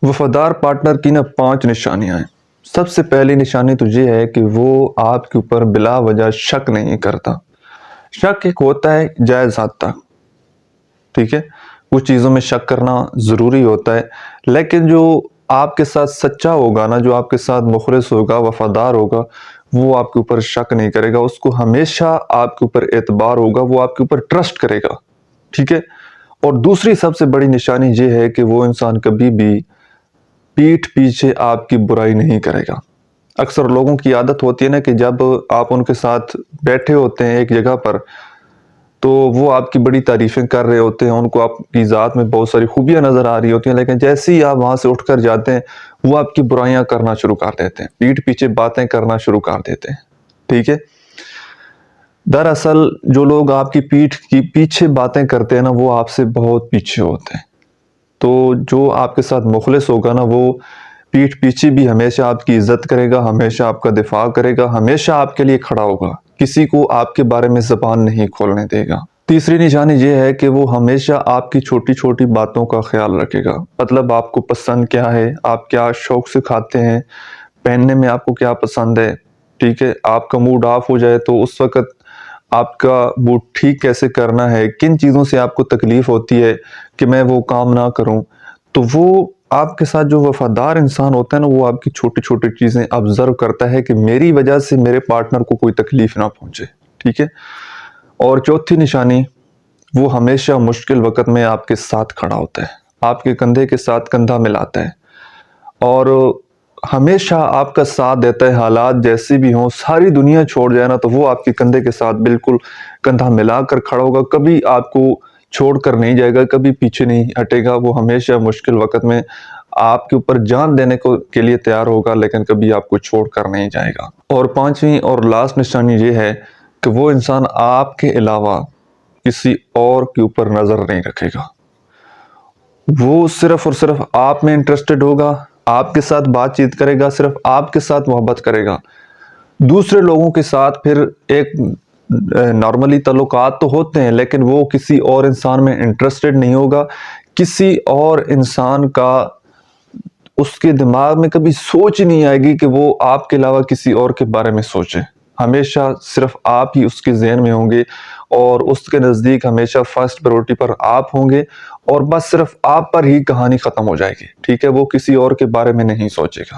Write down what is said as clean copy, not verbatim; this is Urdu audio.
وفادار پارٹنر کی 5 نشانیاں ہیں۔ سب سے پہلی نشانی تو یہ ہے کہ وہ آپ کے اوپر بلا وجہ شک نہیں کرتا۔ شک ایک ہوتا ہے جائز حد تک، ٹھیک ہے، کچھ چیزوں میں شک کرنا ضروری ہوتا ہے، لیکن جو آپ کے ساتھ سچا ہوگا نا، جو آپ کے ساتھ مخلص ہوگا، وفادار ہوگا، وہ آپ کے اوپر شک نہیں کرے گا، اس کو ہمیشہ آپ کے اوپر اعتبار ہوگا، وہ آپ کے اوپر ٹرسٹ کرے گا، ٹھیک ہے۔ اور دوسری سب سے بڑی نشانی یہ ہے کہ وہ انسان کبھی بھی پیٹھ پیچھے آپ کی برائی نہیں کرے گا۔ اکثر لوگوں کی عادت ہوتی ہے نا کہ جب آپ ان کے ساتھ بیٹھے ہوتے ہیں ایک جگہ پر، تو وہ آپ کی بڑی تعریفیں کر رہے ہوتے ہیں، ان کو آپ کی ذات میں بہت ساری خوبیاں نظر آ رہی ہوتی ہیں، لیکن جیسے ہی آپ وہاں سے اٹھ کر جاتے ہیں وہ آپ کی برائیاں کرنا شروع کر دیتے ہیں، پیٹھ پیچھے باتیں کرنا شروع کر دیتے ہیں، ٹھیک ہے۔ دراصل جو لوگ آپ کی پیٹھ کی پیچھے باتیں کرتے ہیں نا، وہ آپ سے بہت پیچھے ہوتے ہیں۔ تو جو آپ کے ساتھ مخلص ہوگا نا، وہ پیٹھ پیچھے بھی ہمیشہ آپ کی عزت کرے گا، ہمیشہ آپ کا دفاع کرے گا، ہمیشہ آپ کے لیے کھڑا ہوگا، کسی کو آپ کے بارے میں زبان نہیں کھولنے دے گا۔ تیسری نشانی یہ ہے کہ وہ ہمیشہ آپ کی چھوٹی چھوٹی باتوں کا خیال رکھے گا۔ مطلب آپ کو پسند کیا ہے، آپ کیا شوق سے کھاتے ہیں، پہننے میں آپ کو کیا پسند ہے، ٹھیک ہے، آپ کا موڈ آف ہو جائے تو اس وقت آپ کا موڈ ٹھیک کیسے کرنا ہے، کن چیزوں سے آپ کو تکلیف ہوتی ہے کہ میں وہ کام نہ کروں، تو وہ آپ کے ساتھ جو وفادار انسان ہوتا ہے نا، وہ آپ کی چھوٹی چھوٹی چیزیں آبزرو کرتا ہے کہ میری وجہ سے میرے پارٹنر کو کوئی تکلیف نہ پہنچے، ٹھیک ہے۔ اور چوتھی نشانی، وہ ہمیشہ مشکل وقت میں آپ کے ساتھ کھڑا ہوتا ہے، آپ کے کندھے کے ساتھ کندھا ملاتا ہے اور ہمیشہ آپ کا ساتھ دیتا ہے، حالات جیسے بھی ہوں، ساری دنیا چھوڑ جائے نا تو وہ آپ کے کندھے کے ساتھ بالکل کندھا ملا کر کھڑا ہوگا، کبھی آپ کو چھوڑ کر نہیں جائے گا، کبھی پیچھے نہیں ہٹے گا، وہ ہمیشہ مشکل وقت میں آپ کے اوپر جان دینے کے لیے تیار ہوگا، لیکن کبھی آپ کو چھوڑ کر نہیں جائے گا۔ اور پانچویں اور لاسٹ نشانی یہ ہے کہ وہ انسان آپ کے علاوہ کسی اور کے اوپر نظر نہیں رکھے گا، وہ صرف اور صرف آپ میں انٹرسٹڈ ہوگا، آپ کے ساتھ بات چیت کرے گا، صرف آپ کے ساتھ محبت کرے گا۔ دوسرے لوگوں کے ساتھ پھر ایک نارملی تعلقات تو ہوتے ہیں، لیکن وہ کسی اور انسان میں انٹرسٹڈ نہیں ہوگا، کسی اور انسان کا اس کے دماغ میں کبھی سوچ نہیں آئے گی کہ وہ آپ کے علاوہ کسی اور کے بارے میں سوچے، ہمیشہ صرف آپ ہی اس کے ذہن میں ہوں گے، اور اس کے نزدیک ہمیشہ فرسٹ پریورٹی پر آپ ہوں گے، اور بس صرف آپ پر ہی کہانی ختم ہو جائے گی، ٹھیک ہے، وہ کسی اور کے بارے میں نہیں سوچے گا۔